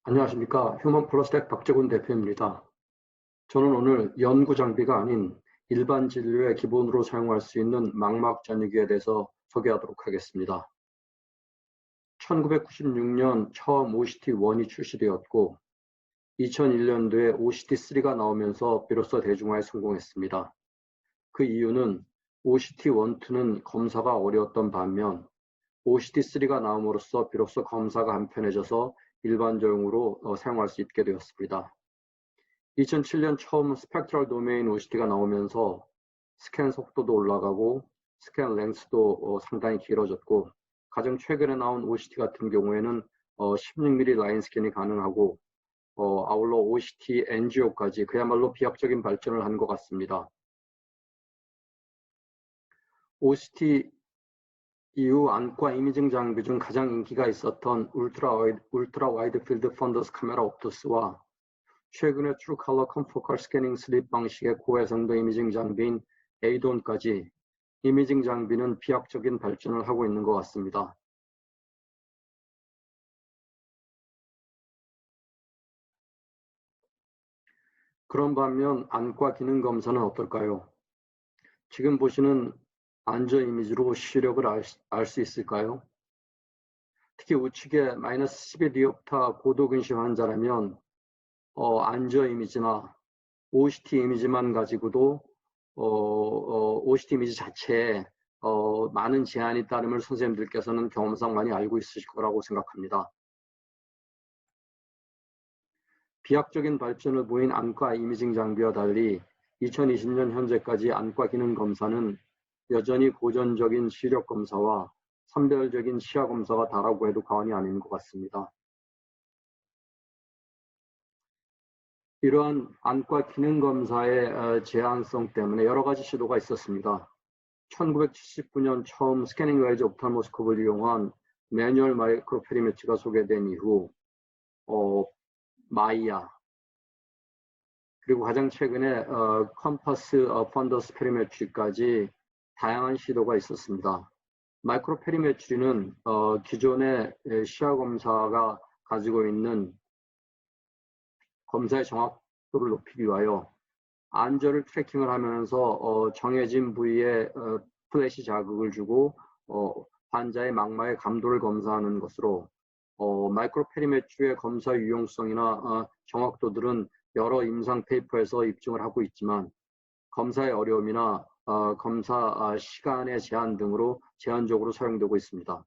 안녕하십니까. 휴먼 플러스텍 박재곤 대표입니다. 저는 오늘 연구 장비가 아닌 일반 진료의 기본으로 사용할 수 있는 망막 전이기에 대해서 소개하도록 하겠습니다. 1996년 처음 OCT1이 출시되었고 2001년도에 OCT3가 나오면서 비로소 대중화에 성공했습니다. 그 이유는 OCT1, 2는 검사가 어려웠던 반면 OCT3가 나옴으로써 비로소 검사가 간편해져서 일반적으로 사용할 수 있게 되었습니다. 2007년 처음 스펙트럴 도메인 OCT가 나오면서 스캔 속도도 올라가고 스캔 랭스도 상당히 길어졌고 가장 최근에 나온 OCT 같은 경우에는 16mm 라인 스캔이 가능하고 아울러 OCT NGO까지 그야말로 비약적인 발전을 한 것 같습니다. OCT 이후 안과 이미징 장비 중 가장 인기가 있었던 울트라 와이드 필드 펀더스 카메라 옵투스와 최근에 트루 컬러 컴포컬 스캐닝 슬립 방식의 고해상도 이미징 장비인 에이돈까지 이미징 장비는 비약적인 발전을 하고 있는 것 같습니다. 그런 반면 안과 기능 검사는 어떨까요? 지금 보시는 안저 이미지로 시력을 알 수 있을까요? 특히 우측에 마이너스 10의 디옵타 고도근시 환자라면 안저 이미지나 OCT 이미지만 가지고도 OCT 이미지 자체에 많은 제한이 따름을 선생님들께서는 경험상 많이 알고 있으실 거라고 생각합니다. 비약적인 발전을 보인 안과 이미징 장비와 달리 2020년 현재까지 안과 기능 검사는 여전히 고전적인 시력 검사와 선별적인 시야 검사가 다라고 해도 과언이 아닌 것 같습니다. 이러한 안과 기능 검사의 제한성 때문에 여러 가지 시도가 있었습니다. 1979년 처음 스캐닝 웨이즈 옵탈모스콥을 이용한 매뉴얼 마이크로페리메트리가 소개된 이후 마이야 그리고 가장 최근에 컴퍼스 펀더스 페리메트리까지 다양한 시도가 있었습니다. 마이크로페리메트리는 기존의 시야 검사가 가지고 있는 검사의 정확도를 높이기 위하여 안저를 트래킹을 하면서 정해진 부위에 플래시 자극을 주고 환자의 망막의 감도를 검사하는 것으로 마이크로페리메트리의 검사 유용성이나 정확도들은 여러 임상 페이퍼에서 입증을 하고 있지만 검사의 어려움이나 검사 시간의 제한 등으로 제한적으로 사용되고 있습니다.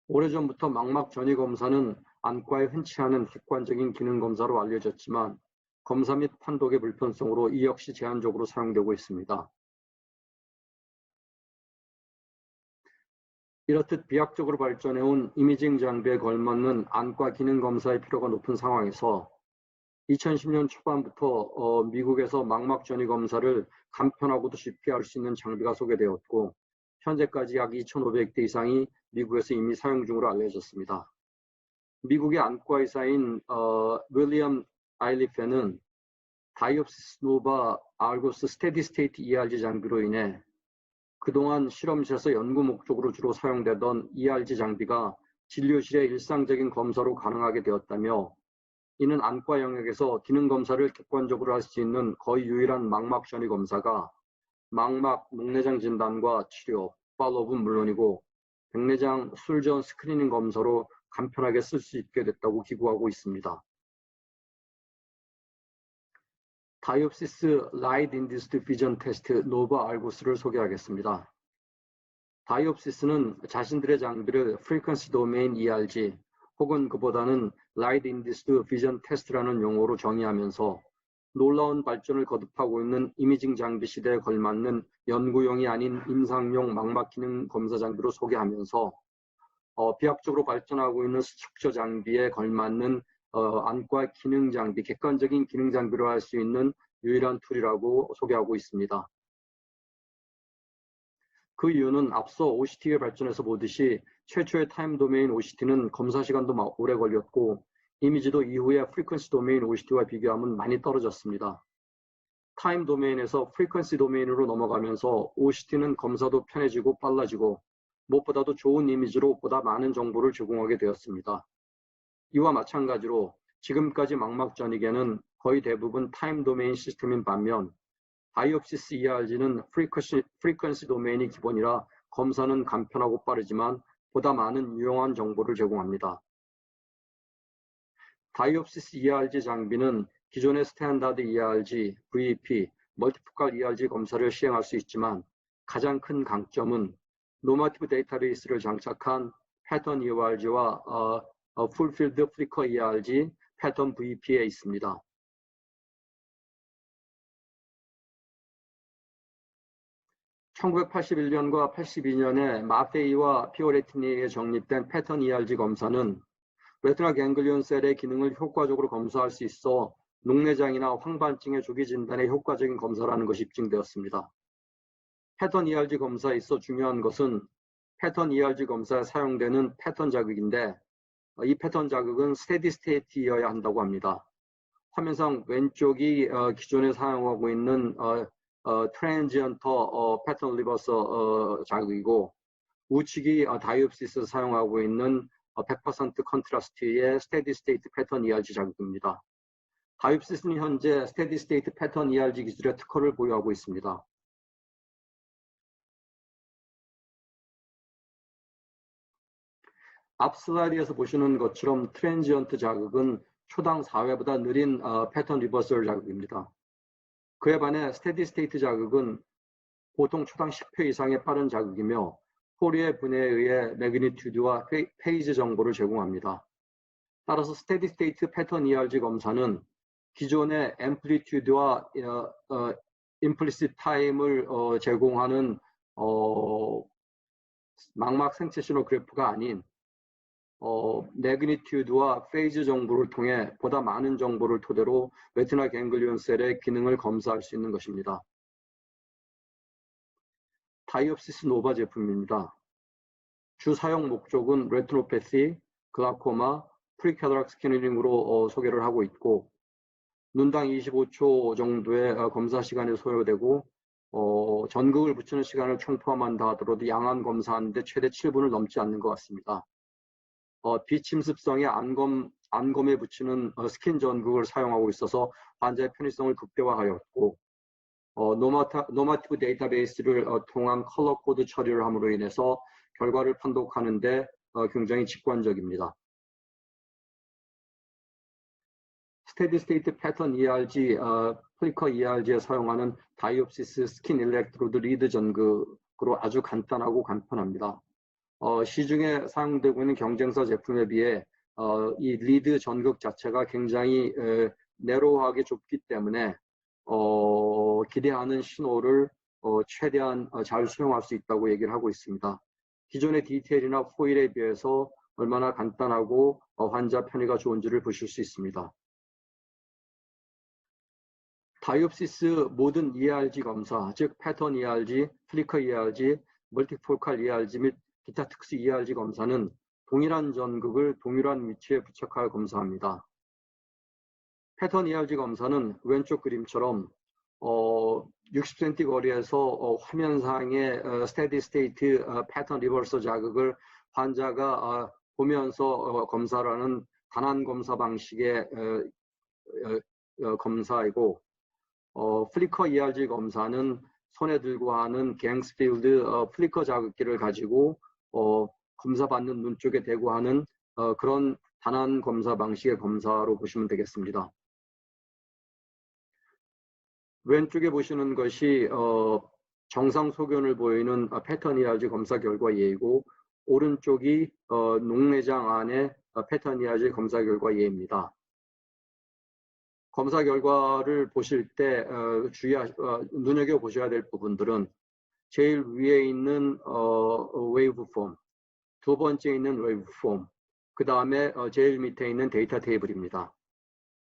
오래전부터 망막 전이 검사는 안과에 흔치 않은 객관적인 기능 검사로 알려졌지만 검사 및 판독의 불편성으로 이 역시 제한적으로 사용되고 있습니다. 이렇듯 비약적으로 발전해온 이미징 장비에 걸맞는 안과 기능 검사의 필요가 높은 상황에서 2010년 초반부터 미국에서 망막 전이 검사를 간편하고도 쉽게 할 수 있는 장비가 소개되었고 현재까지 약 2,500대 이상이 미국에서 이미 사용 중으로 알려졌습니다. 미국의 안과 의사인 윌리엄 아일리페는 다이옵시스 노바 알고스 스테디 스테이트 ERG 장비로 인해 그동안 실험실에서 연구 목적으로 주로 사용되던 ERG 장비가 진료실의 일상적인 검사로 가능하게 되었다며 이는 안과 영역에서 기능 검사를 객관적으로 할 수 있는 거의 유일한 망막 전이 검사가 망막 목내장 진단과 치료, 팔로업은 물론이고 백내장 술전 스크리닝 검사로 간편하게 쓸 수 있게 됐다고 기고하고 있습니다. 다이옵시스 라이트 인듀스드 비전 테스트 노바 알고스를 소개하겠습니다. 다이옵시스는 자신들의 장비를 프리퀀시 도메인 ERG 혹은 그보다는 라이트 인듀스드 비전 테스트라는 용어로 정의하면서 놀라운 발전을 거듭하고 있는 이미징 장비 시대에 걸맞는 연구용이 아닌 임상용 망막 기능 검사 장비로 소개하면서 비약적으로 발전하고 있는 스트럭처 장비에 걸맞는 안과 기능 장비, 객관적인 기능 장비로 할 수 있는 유일한 툴이라고 소개하고 있습니다. 그 이유는 앞서 OCT의 발전에서 보듯이 최초의 타임 도메인 OCT는 검사 시간도 오래 걸렸고 이미지도 이후에 프리퀀시 도메인 OCT와 비교하면 많이 떨어졌습니다. 타임 도메인에서 프리퀀시 도메인으로 넘어가면서 OCT는 검사도 편해지고 빨라지고 무엇보다도 좋은 이미지로 보다 많은 정보를 제공하게 되었습니다. 이와 마찬가지로 지금까지 망막전이계는 거의 대부분 타임 도메인 시스템인 반면 바이옵시스 ERG는 프리퀀시 도메인이 기본이라 검사는 간편하고 빠르지만 보다 많은 유용한 정보를 제공합니다. 바이옵시스 ERG 장비는 기존의 스탠다드 ERG, VEP, 멀티포칼 ERG 검사를 시행할 수 있지만 가장 큰 강점은 노마티브 데이터베이스를 장착한 패턴 ERG와 풀필드 플리커 ERG, 패턴 VEP에 있습니다. (1981년과 82년에) 마페이와 피오레티니에 정립된 패턴 ERG 검사는 레티나 갱글리온 셀의 기능을 효과적으로 검사할 수 있어 녹내장이나 황반증의 조기 진단에 효과적인 검사라는 것이 입증되었습니다. 패턴 ERG 검사에 있어 중요한 것은 패턴 ERG 검사에 사용되는 패턴 자극인데 이 패턴 자극은 스테디 스테이트여야 한다고 합니다. 화면상 왼쪽이 기존에 사용하고 있는 트랜지언터 패턴 리버서 자극이고 우측이 다이옵시스에서 사용하고 있는 100% 컨트라스트의 스테디 스테이트 패턴 ERG 자극입니다. 다이옵시스는 현재 스테디 스테이트 패턴 ERG 기술의 특허를 보유하고 있습니다. 앞 슬라이드에서 보시는 것처럼 트랜지언트 자극은 초당 4회보다 느린 패턴 리버설 자극입니다. 그에 반해 스테디 스테이트 자극은 보통 초당 10회 이상의 빠른 자극이며 포리의 분해에 의해 매그니튜드와 페이즈 정보를 제공합니다. 따라서 스테디 스테이트 패턴 ERG 검사는 기존의 앰플리튜드와 임플리시트 타임을 제공하는 망막 생체 신호 그래프가 아닌 매그니튜드와 페이즈 정보를 통해 보다 많은 정보를 토대로 레티나 갱글리온 셀의 기능을 검사할 수 있는 것입니다. 다이옵시스 노바 제품입니다. 주 사용 목적은 레티노패시, 글라코마, 프리캐터락트 스캐닝으로 소개를 하고 있고 눈당 25초 정도의 검사 시간이 소요되고 전극을 붙이는 시간을 총 포함한다 하더라도 양안 검사하는데 최대 7분을 넘지 않는 것 같습니다. 비침습성의 안검에 붙이는 스킨 전극을 사용하고 있어서 환자의 편의성을 극대화하였고 노마티브 데이터베이스를 통한 컬러 코드 처리를 함으로 인해서 결과를 판독하는 데 굉장히 직관적입니다. 스테디 스테이트 패턴 ERG, 플리커 ERG에 사용하는 다이옵시스 스킨 일렉트로드 리드 전극으로 아주 간단하고 간편합니다. 시중에 사용되고 있는 경쟁사 제품에 비해 이 리드 전극 자체가 굉장히 내로우하게 좁기 때문에 기대하는 신호를 최대한 잘 수용할 수 있다고 얘기를 하고 있습니다. 기존의 디테일이나 포일에 비해서 얼마나 간단하고 환자 편의가 좋은지를 보실 수 있습니다. 다이옵시스 모든 ERG 검사, 즉 패턴 ERG, 플리커 ERG, 멀티폴칼 ERG 및 기타 특수 ERG 검사는 동일한 전극을 동일한 위치에 부착하여 검사합니다. 패턴 ERG 검사는 왼쪽 그림처럼 60cm 거리에서 화면상의 스테디 스테이트 패턴 리버서 자극을 환자가 보면서 검사를 하는 단안 검사 방식의 검사이고 플리커 ERG 검사는 손에 들고 하는 갱스필드 플리커 자극기를 가지고 검사받는 눈 쪽에 대고 하는 그런 단안 검사 방식의 검사로 보시면 되겠습니다. 왼쪽에 보시는 것이 정상 소견을 보이는 패턴 ERG 검사 결과 예이고 오른쪽이 녹내장 안의 패턴 ERG 검사 결과 예입니다. 검사 결과를 보실 때 눈여겨보셔야 될 부분들은 제일 위에 있는 웨이브폼, 두 번째 있는 웨이브폼, 그 다음에 제일 밑에 있는 데이터 테이블입니다.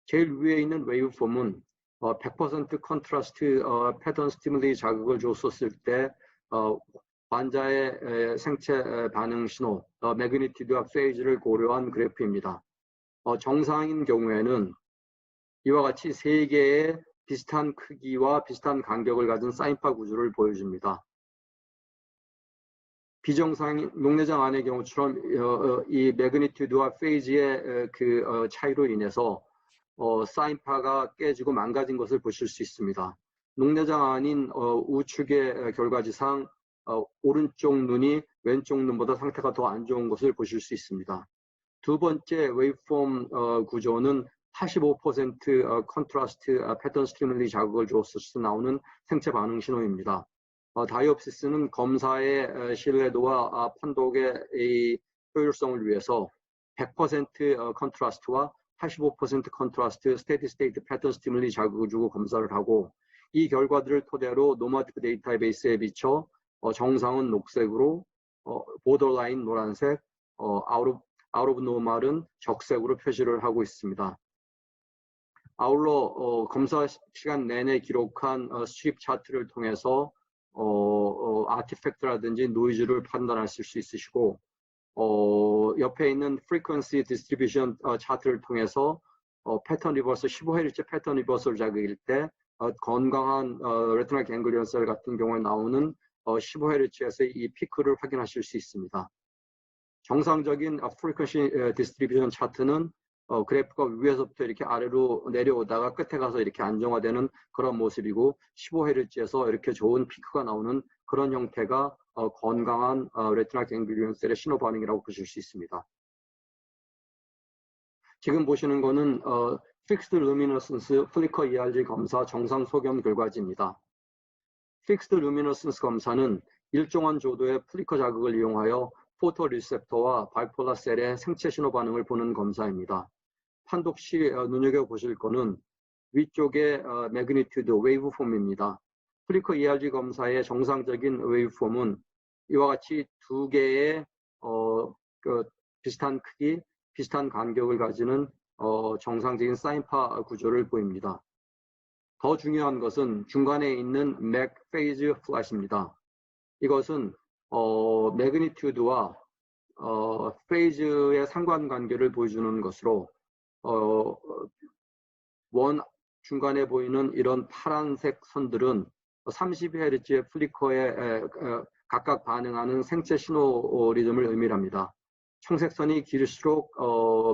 제일 위에 있는 웨이브폼은 100% 컨트라스트 패턴 스티뮬리 자극을 줬었을 때 환자의 생체 반응 신호, 매그니튜드와 페이즈를 고려한 그래프입니다. 정상인 경우에는 이와 같이 3개의 비슷한 크기와 비슷한 간격을 가진 사인파 구조를 보여줍니다. 비정상 녹내장 안의 경우처럼 이 매그니튜드와 페이지의 차이로 인해서 사인파가 깨지고 망가진 것을 보실 수 있습니다. 녹내장 안인 우측의 결과지상 오른쪽 눈이 왼쪽 눈보다 상태가 더 안 좋은 것을 보실 수 있습니다. 두 번째 웨이브폼 구조는 85% 컨트라스트 패턴 스티뮬리 자극을 줬을 때 나오는 생체 반응 신호입니다. 다이옵시스는 검사의 신뢰도와 판독의 효율성을 위해서 100% 컨트라스트와 85% 컨트라스트 스테디 스테이트 패턴 스티뮬리 자극을 주고 검사를 하고 이 결과들을 토대로 노마틱 데이터베이스에 비춰 정상은 녹색으로 보더라인 노란색, 아웃 오브 노멀은 적색으로 표시를 하고 있습니다. 아울러 검사 시간 내내 기록한 스트립 차트를 통해서 아티팩트라든지 노이즈를 판단하실 수 있으시고 옆에 있는 frequency distribution 차트를 통해서 패턴 리버설 15Hz 패턴 리버설 자극일 때 건강한 레티널 갱글리온 셀 같은 경우에 나오는 15Hz에서 이 피크를 확인하실 수 있습니다. 정상적인 frequency distribution 차트는 그래프가 위에서부터 이렇게 아래로 내려오다가 끝에 가서 이렇게 안정화되는 그런 모습이고 15Hz에서 이렇게 좋은 피크가 나오는 그런 형태가 건강한 레티널 갱글리온 셀의 신호 반응이라고 보실 수 있습니다. 지금 보시는 거는 Fixed Luminescence Flicker ERG 검사 정상 소견 결과지입니다. Fixed Luminescence 검사는 일정한 조도의 플리커 자극을 이용하여 포토 리셉터와 바이폴라 셀의 생체 신호 반응을 보는 검사입니다. 판독 시 눈여겨보실 거는 위쪽의 매그니튜드 웨이브폼입니다. 플리커 ERG 검사의 정상적인 웨이브폼은 이와 같이 두 개의 비슷한 크기, 비슷한 간격을 가지는 정상적인 사인파 구조를 보입니다. 더 중요한 것은 중간에 있는 맥 페이즈 플래시입니다. 이것은 매그니튜드와 페이즈의 상관관계를 보여주는 것으로 원 중간에 보이는 이런 파란색 선들은 32Hz의 플리커에 각각 반응하는 생체 신호 리듬을 의미합니다. 청색선이 길수록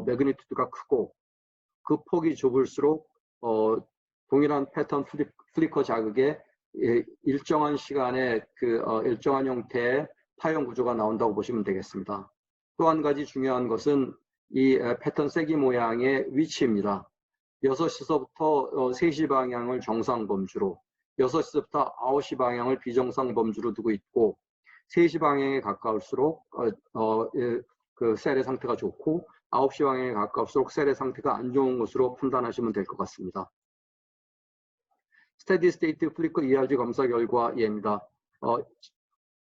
매그니튜드가 크고 그 폭이 좁을수록 동일한 패턴 플리커 자극에 일정한 시간에 일정한 형태의 파형 구조가 나온다고 보시면 되겠습니다. 또 한 가지 중요한 것은 이 패턴 세기 모양의 위치입니다. 6시서부터 3시 방향을 정상 범주로, 6시부터 9시 방향을 비정상 범주로 두고 있고 3시 방향에 가까울수록 그 셀의 상태가 좋고 9시 방향에 가까울수록 셀의 상태가 안 좋은 것으로 판단하시면 될 것 같습니다. 스테디 스테이트 플리커 ERG 검사 결과입니다.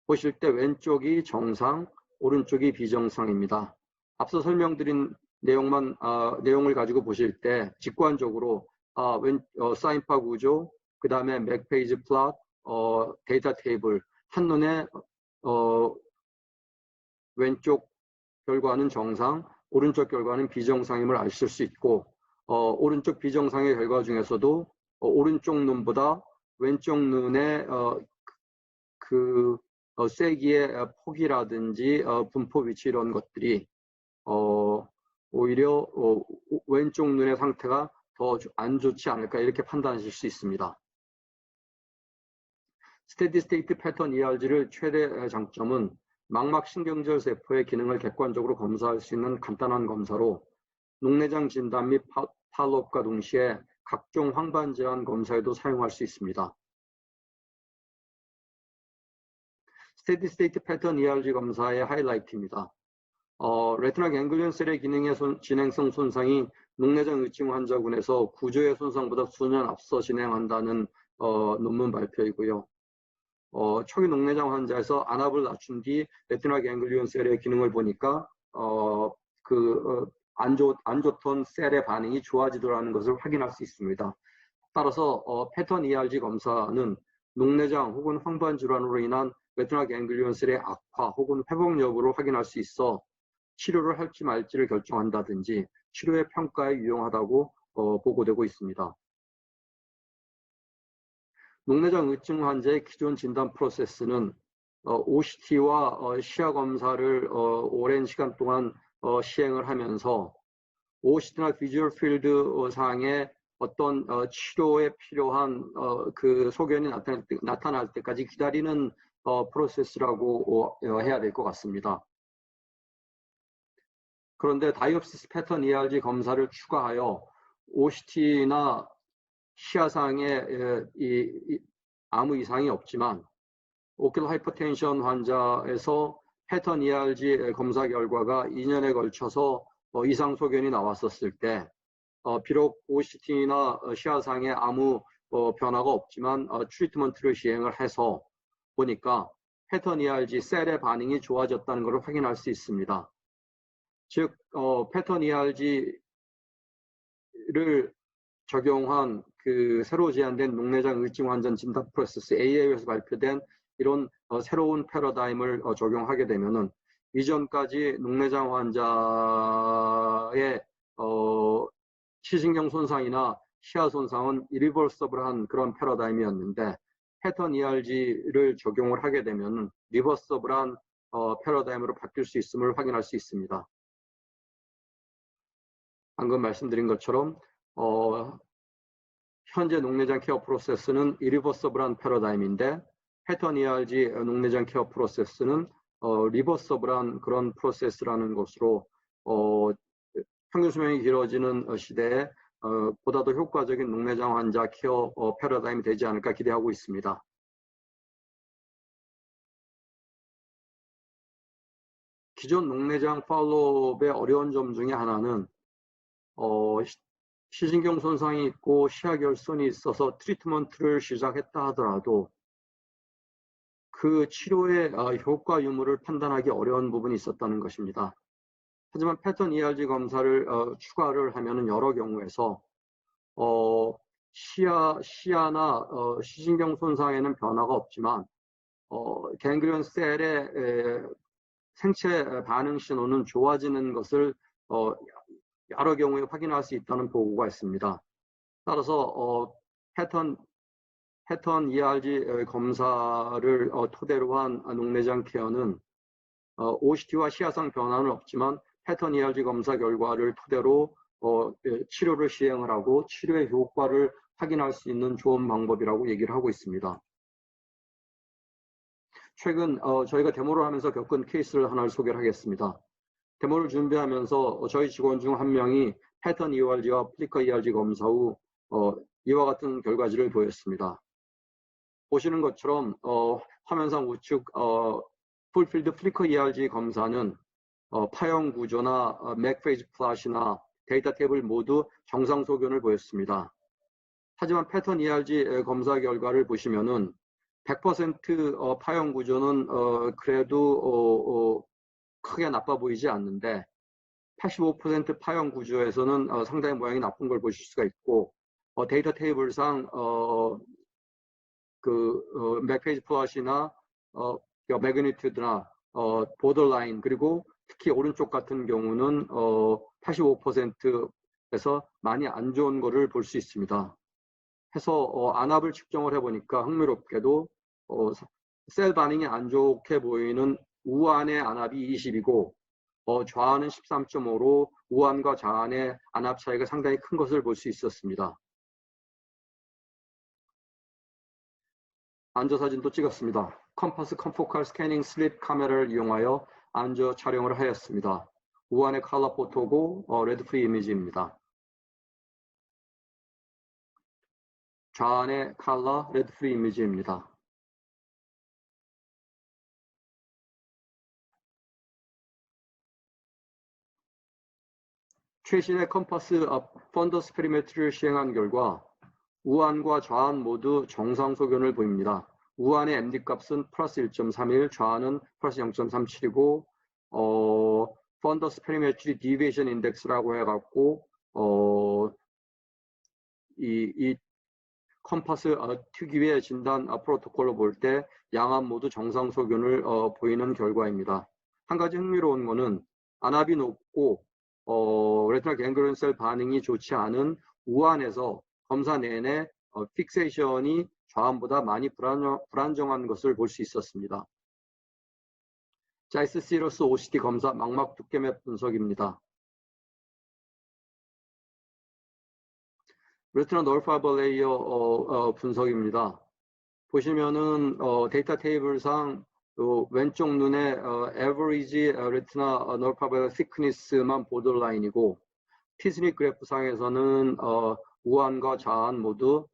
보실 때 왼쪽이 정상, 오른쪽이 비정상입니다. 앞서 설명드린 내용을 가지고 보실 때 직관적으로 사인파 구조, 그 다음에 맥페이지 플롯, 데이터 테이블 한눈에 왼쪽 결과는 정상, 오른쪽 결과는 비정상임을 아실 수 있고 오른쪽 비정상의 결과 중에서도 오른쪽 눈보다 왼쪽 눈의 세기의 폭이라든지 분포 위치 이런 것들이 오히려 왼쪽 눈의 상태가 더 안 좋지 않을까 이렇게 판단하실 수 있습니다. 스테디 스테이트 패턴 ERG를 최대 장점은 망막 신경절 세포의 기능을 객관적으로 검사할 수 있는 간단한 검사로 녹내장 진단 및 팔로업과 동시에 각종 황반 질환 검사에도 사용할 수 있습니다. 스테디 스테이트 패턴 ERG 검사의 하이라이트입니다. 레티널 갱글리온 셀의 기능의 진행성 손상이 녹내장 의증 환자군에서 구조의 손상보다 수년 앞서 진행한다는 논문 발표이고요. 초기 녹내장 환자에서 안압을 낮춘 뒤 레티널 갱글리온 셀의 기능을 보니까 안 좋던 셀의 반응이 좋아지더라는 것을 확인할 수 있습니다. 따라서 패턴 ERG 검사는 녹내장 혹은 황반 질환으로 인한 레티널 갱글리온 셀의 악화 혹은 회복 여부를 확인할 수 있어 치료를 할지 말지를 결정한다든지 치료의 평가에 유용하다고 보고되고 있습니다. 녹내장 의증 환자의 기존 진단 프로세스는 OCT와 시야 검사를 오랜 시간 동안 시행을 하면서 OCT나 비주얼 필드 상의 어떤 치료에 필요한 그 소견이 나타날 때까지 기다리는 프로세스라고 해야 될 것 같습니다. 그런데 다이옵시스 패턴 ERG 검사를 추가하여 OCT나 시야상에 아무 이상이 없지만 오큘러 하이퍼텐션 환자에서 패턴 ERG 검사 결과가 2년에 걸쳐서 이상 소견이 나왔었을 때 비록 OCT나 시야상에 아무 변화가 없지만 트리트먼트를 시행을 해서 보니까 패턴 ERG 셀의 반응이 좋아졌다는 것을 확인할 수 있습니다. 즉 패턴 ERG를 적용한 그 새로 제안된 녹내장 의증 환자 진단 프로세스 AA에서 발표된 이런 새로운 패러다임을 적용하게 되면은 이전까지 녹내장 환자의 시신경 손상이나 시야 손상은 이리버서블한 그런 패러다임이었는데 패턴 ERG를 적용을 하게 되면 리버서블한 패러다임으로 바뀔 수 있음을 확인할 수 있습니다. 방금 말씀드린 것처럼 현재 녹내장 케어 프로세스는 이리버서블한 패러다임인데 패턴 ERG 녹내장 케어 프로세스는 리버서블한 그런 프로세스라는 것으로 평균 수명이 길어지는 시대에 보다 더 효과적인 녹내장 환자 케어 패러다임이 되지 않을까 기대하고 있습니다. 기존 녹내장 팔로우업의 어려운 점 중에 하나는 시신경 손상이 있고 시야 결손이 있어서 트리트먼트를 시작했다 하더라도 그 치료의 효과 유무를 판단하기 어려운 부분이 있었다는 것입니다. 하지만 패턴 ERG 검사를 추가를 하면은 여러 경우에서 시야나 시신경 손상에는 변화가 없지만 갱글리온 셀의 생체 반응 신호는 좋아지는 것을 여러 경우에 확인할 수 있다는 보고가 있습니다. 따라서 패턴 ERG 검사를 토대로 한 녹내장 케어는 OCT와 시야상 변화는 없지만 패턴 ERG 검사 결과를 토대로 치료를 시행을 하고 치료의 효과를 확인할 수 있는 좋은 방법이라고 얘기를 하고 있습니다. 최근 저희가 데모를 하면서 겪은 케이스를 하나를 소개를 하겠습니다. 데모를 준비하면서 저희 직원 중 한 명이 패턴 ERG와 플리커 ERG 검사 후 이와 같은 결과지를 보였습니다. 보시는 것처럼 화면상 우측 풀필드 플리커 ERG 검사는 파형 구조나 맥페이지 플랫이나 데이터 테이블 모두 정상 소견을 보였습니다. 하지만 패턴 ERG 검사 결과를 보시면은 100% 파형 구조는 그래도 크게 나빠 보이지 않는데 85% 파형 구조에서는 상당히 모양이 나쁜 걸 보실 수가 있고 데이터 테이블상 맥페이지 플롯이나 매그니튜드나 보더라인 그리고 특히 오른쪽 같은 경우는 85%에서 많이 안 좋은 거를 볼 수 있습니다. 해서 안압을 측정을 해보니까 흥미롭게도 셀 반응이 안 좋게 보이는 우안의 안압이 20이고 좌안은 13.5로 우안과 좌안의 안압 차이가 상당히 큰 것을 볼 수 있었습니다. 안저 사진도 찍었습니다. 컴퍼스 컨포칼 스캐닝 슬립 카메라를 이용하여 안저 촬영을 하였습니다. 우안의 컬러 포토고 레드 프리 이미지입니다. 좌안의 컬러 레드 프리 이미지입니다. 최신의 컴퍼스 펀더스 페리메트를 시행한 결과 우안과 좌안 모두 정상 소견을 보입니다. 우안의 MD 값은 플러스 1.31, 좌안은 플러스 0.37이고 펀더스 페리메트리 디비에이션 인덱스라고 해갖고 이 컴퍼스 특유의 진단 프로토콜로 볼 때 양안 모두 정상 소견을 보이는 결과입니다. 한 가지 흥미로운 거는 안압이 높고 레티나 갱글리온 셀 반응이 좋지 않은 우안에서 검사 내내 픽세이션이 좌안보다 많이 불안정한 것을 볼 수 있었습니다. 자이스 시러스 OCT 검사 망막 두께맵 분석입니다. 레티나 널 파이버 레이어 분석입니다. 보시면은 데이터 테이블상 왼쪽 눈에 average retina null fiber thickness만 보더라인이고 티스닉 그래프상에서는 우한과 좌한 모두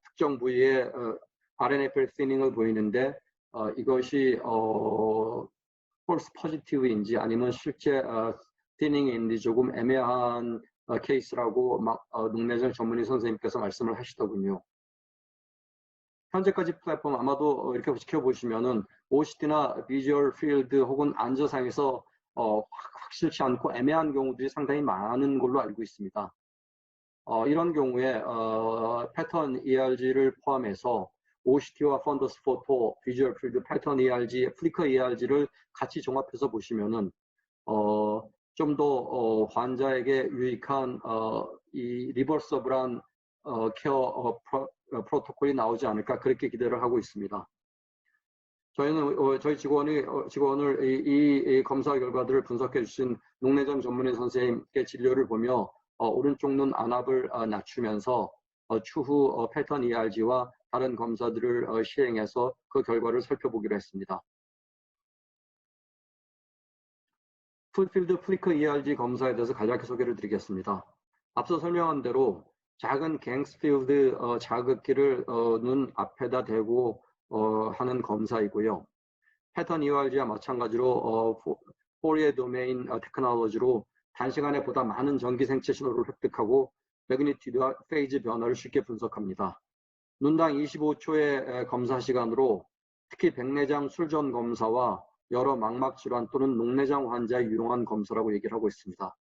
특정 부위의 RNFL thining을 보이는데 이것이 false positive인지 아니면 실제 thinning인지 조금 애매한 케이스라고 녹내장 전문의 선생님께서 말씀을 하시더군요. 현재까지 플랫폼 아마도 이렇게 지켜보시면은 OCT나 비주얼 필드 혹은 안저상에서 확실치 않고 애매한 경우들이 상당히 많은 걸로 알고 있습니다. 이런 경우에 패턴 ERG를 포함해서 OCT와 펀더스 포토, 비주얼 필드, 패턴 ERG, 플리커 ERG를 같이 종합해서 보시면은 좀 더 환자에게 유익한 이 리버서블한 케어 프로토콜이 나오지 않을까 그렇게 기대를 하고 있습니다. 저희는 저희 직원을 이 검사 결과들을 분석해 주신 녹내장 전문의 선생님께 진료를 보며 오른쪽 눈 안압을 낮추면서 추후 패턴 ERG와 다른 검사들을 시행해서 그 결과를 살펴보기로 했습니다. 풀필드 플리커 ERG 검사에 대해서 간략히 소개를 드리겠습니다. 앞서 설명한 대로 작은 갱스필드 자극기를 눈 앞에다 대고 하는 검사이고요. 패턴 ERG와 마찬가지로 포리에 도메인 테크놀로지로 단시간에 보다 많은 전기 생체 신호를 획득하고 매그니튜드와 페이즈 변화를 쉽게 분석합니다. 눈당 25초의 검사 시간으로 특히 백내장 술전 검사와 여러 망막 질환 또는 녹내장 환자에 유용한 검사라고 얘기를 하고 있습니다.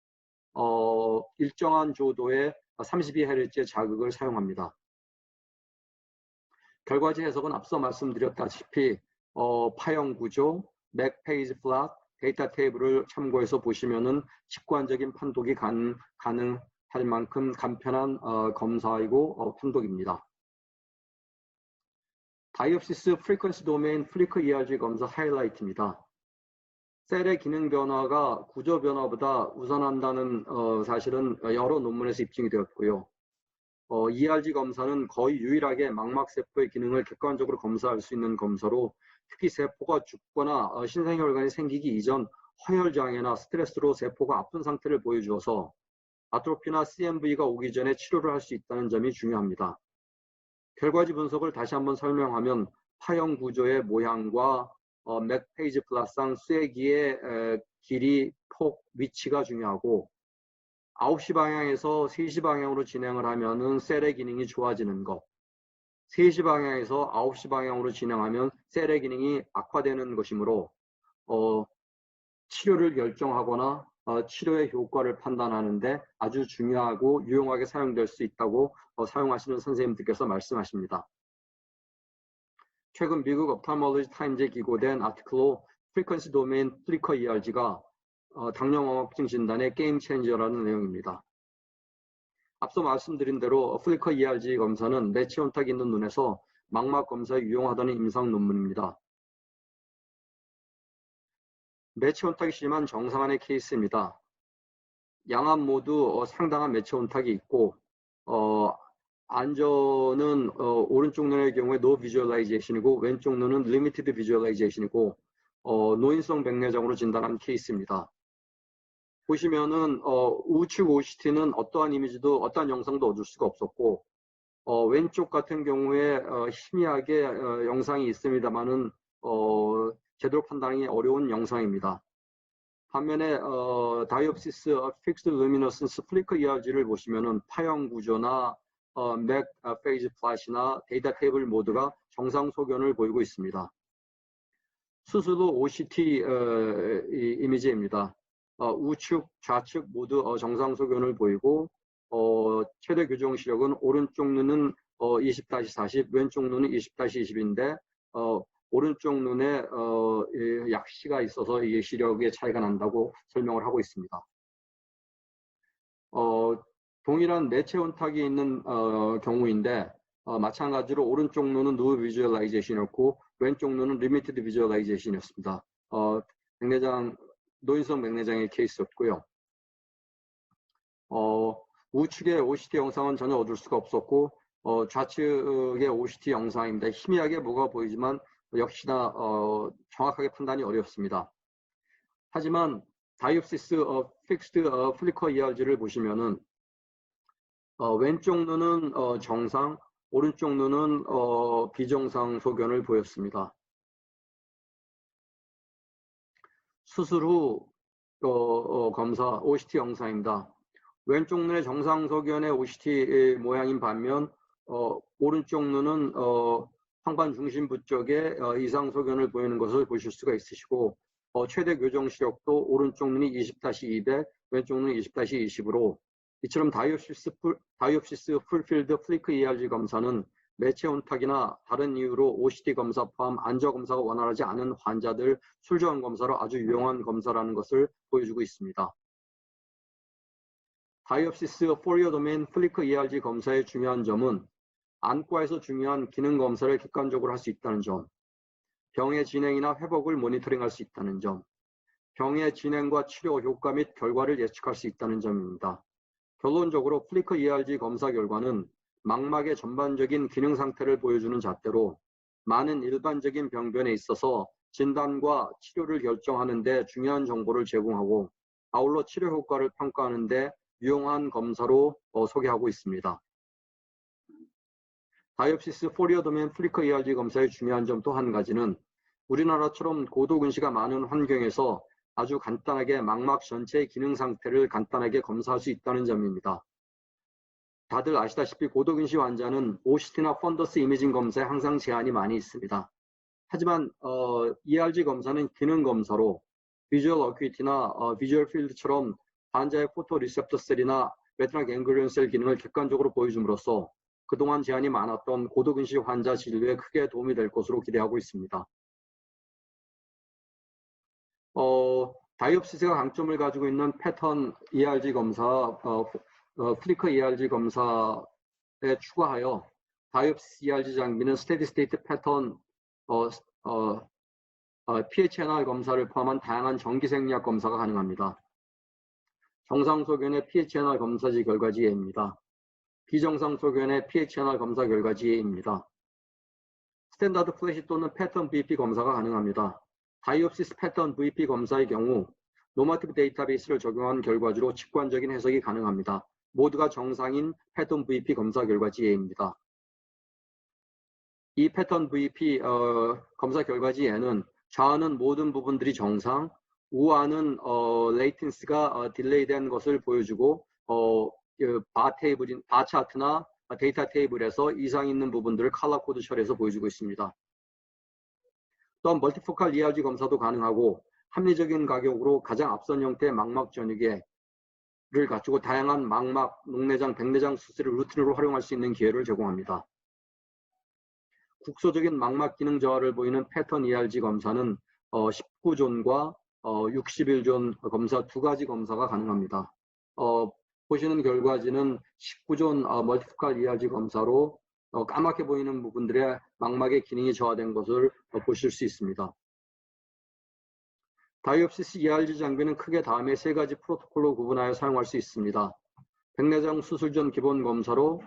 일정한 조도의 32Hz의 자극을 사용합니다. 결과지 해석은 앞서 말씀드렸다시피 파형 구조, 맥 페이지 플랫, 데이터 테이블을 참고해서 보시면은 직관적인 판독이 가능할 만큼 간편한 검사이고 판독입니다. 다이옵시스 프리퀀시 도메인 플리커 ERG 검사 하이라이트입니다. 셀의 기능 변화가 구조 변화보다 우선한다는 사실은 여러 논문에서 입증이 되었고요. ERG 검사는 거의 유일하게 망막세포의 기능을 객관적으로 검사할 수 있는 검사로 특히 세포가 죽거나 신생혈관이 생기기 이전 허혈장애나 스트레스로 세포가 아픈 상태를 보여주어서 아트로피나 CMV가 오기 전에 치료를 할 수 있다는 점이 중요합니다. 결과지 분석을 다시 한번 설명하면 파형 구조의 모양과 맥 페이지 플랫상 쇠기의 길이, 폭, 위치가 중요하고 9시 방향에서 3시 방향으로 진행을 하면은 셀의 기능이 좋아지는 것, 3시 방향에서 9시 방향으로 진행하면 셀의 기능이 악화되는 것이므로 치료를 결정하거나 치료의 효과를 판단하는데 아주 중요하고 유용하게 사용될 수 있다고 사용하시는 선생님들께서 말씀하십니다. 최근 미국 옵탈몰로지 타임즈에 기고된 아티클로 프리퀀시 도메인 플리커 ERG가 당뇨망막증 진단의 게임 체인저라는 내용입니다. 앞서 말씀드린 대로 플리커 ERG 검사는 매치 혼탁이 있는 눈에서 망막 검사에 유용하다는 임상 논문입니다. 매치 혼탁이 심한 정상안의 케이스입니다. 양압 모두 상당한 매치 혼탁이 있고 안전은 오른쪽 눈의 경우에 no visualization이고 왼쪽 눈은 limited visualization이고 노인성 백내장으로 진단한 케이스입니다. 보시면은 우측 OCT는 어떠한 이미지도 어떠한 영상도 얻을 수가 없었고 왼쪽 같은 경우에 희미하게 영상이 있습니다만은 제대로 판단하기 어려운 영상입니다. 반면에 다이옵시스 픽스드 루미너스 플리커 ERG를 보시면은 파형 구조나 맥 페이지 플랫이나 데이터 테이블 모두가 정상 소견을 보이고 있습니다. 수술 후 OCT 이미지입니다. 우측, 좌측 모두 정상 소견을 보이고 최대 교정 시력은 오른쪽 눈은 20-40, 왼쪽 눈은 20-20인데 오른쪽 눈에 약시가 있어서 이게 시력의 차이가 난다고 설명을 하고 있습니다. 동일한 매체 혼탁이 있는 경우인데 마찬가지로 오른쪽 눈은 누 비주얼라이제이션이었고 왼쪽 눈은 리미티드 비주얼라이제이션이었습니다. 노인성 백내장의 케이스였고요. 우측의 OCT 영상은 전혀 얻을 수가 없었고 좌측의 OCT 영상입니다. 희미하게 뭐가 보이지만 역시나 정확하게 판단이 어렵습니다. 하지만 다이옵시스 픽스드 플리커 ERG를 보시면은 왼쪽 눈은 정상, 오른쪽 눈은 비정상 소견을 보였습니다. 수술 후 검사 OCT 영상입니다. 왼쪽 눈의 정상 소견의 OCT 모양인 반면 오른쪽 눈은 황반 중심부 쪽에 이상 소견을 보이는 것을 보실 수가 있으시고 최대 교정 시력도 오른쪽 눈이 20-200, 왼쪽 눈이 20-20으로 이처럼 다이옵시스 풀필드 플리크 ERG 검사는 매체 혼탁이나 다른 이유로 OCT 검사 포함 안저 검사가 원활하지 않은 환자들 술저항 검사로 아주 유용한 검사라는 것을 보여주고 있습니다. 다이옵시스 포리어 도메인 플리크 ERG 검사의 중요한 점은 안과에서 중요한 기능 검사를 객관적으로 할 수 있다는 점, 병의 진행이나 회복을 모니터링할 수 있다는 점, 병의 진행과 치료 효과 및 결과를 예측할 수 있다는 점입니다. 결론적으로 플리커 ERG 검사 결과는 망막의 전반적인 기능 상태를 보여주는 잣대로 많은 일반적인 병변에 있어서 진단과 치료를 결정하는 데 중요한 정보를 제공하고 아울러 치료 효과를 평가하는 데 유용한 검사로 소개하고 있습니다. 다이옵시스 포리어 도메인 플리커 ERG 검사의 중요한 점 또 한 가지는 우리나라처럼 고도근시가 많은 환경에서 아주 간단하게 망막 전체의 기능 상태를 간단하게 검사할 수 있다는 점입니다. 다들 아시다시피 고도근시 환자는 OCT나 펀더스 이미징 검사에 항상 제한이 많이 있습니다. 하지만 ERG 검사는 기능 검사로 비주얼 어큐이티나 비주얼 필드처럼 환자의 포토 리셉터 셀이나 레티나 갱글리온 셀 기능을 객관적으로 보여줌으로써 그동안 제한이 많았던 고도근시 환자 진료에 크게 도움이 될 것으로 기대하고 있습니다. 다이옵시스가 강점을 가지고 있는 패턴 ERG 검사, 플리커 ERG 검사에 추가하여 다이옵시스 ERG 장비는 스테디 스테이트 패턴 PHNR 검사를 포함한 다양한 정기생리학 검사가 가능합니다. 정상 소견의 PHNR 검사지 결과지 A입니다. 비정상 소견의 PHNR 검사 결과지 A입니다. 스탠다드 플래시 또는 패턴 VP 검사가 가능합니다. 다이옵시스 패턴 VP 검사의 경우 노마티브 데이터베이스를 적용한 결과지로 직관적인 해석이 가능합니다. 모두가 정상인 패턴 VP 검사 결과지 A입니다. 이 패턴 VP 검사 결과지에는 좌우는 모든 부분들이 정상, 우하는 레이텐스가 딜레이된 것을 보여주고 바 차트나 데이터 테이블에서 이상 있는 부분들을 컬러 코드 처리해서 보여주고 있습니다. 또한 멀티포칼 ERG 검사도 가능하고 합리적인 가격으로 가장 앞선 형태의 망막 전이개를 갖추고 다양한 망막, 녹내장, 백내장 수술을 루틴으로 활용할 수 있는 기회를 제공합니다. 국소적인 망막 기능 저하를 보이는 패턴 ERG 검사는 19존과 61존 검사 두 가지 검사가 가능합니다. 보시는 결과지는 19존 멀티포칼 ERG 검사로 까맣게 보이는 부분들의 망막의 기능이 저하된 것을 보실 수 있습니다. 다이옵시스 ERG 장비는 크게 다음의 세 가지 프로토콜로 구분하여 사용할 수 있습니다. 백내장 수술 전 기본 검사로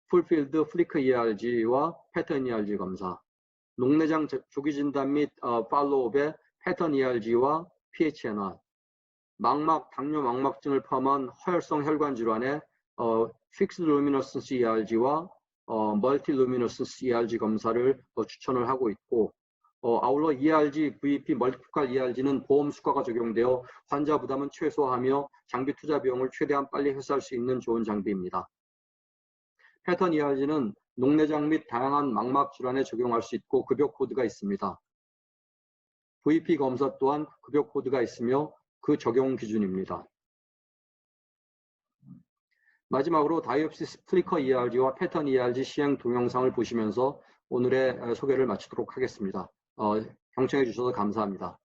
풀필드 플리커 ERG와 패턴 ERG 검사, 녹내장 조기 진단 및 팔로우업의 패턴 ERG와 PHNR, 망막, 당뇨 망막증을 포함한 허혈성 혈관 질환의 픽스드 루미너센스 ERG와 멀티 루미너센스 ERG 검사를 추천을 하고 있고 아울러 ERG, VP, 멀티포칼 ERG는 보험 수가가 적용되어 환자 부담은 최소화하며 장비 투자 비용을 최대한 빨리 회수할 수 있는 좋은 장비입니다. 패턴 ERG는 녹내장 및 다양한 망막 질환에 적용할 수 있고 급여 코드가 있습니다. VP 검사 또한 급여 코드가 있으며 그 적용 기준입니다. 마지막으로 다이옵시스 플리커 ERG와 패턴 ERG 시행 동영상을 보시면서 오늘의 소개를 마치도록 하겠습니다. 경청해 주셔서 감사합니다.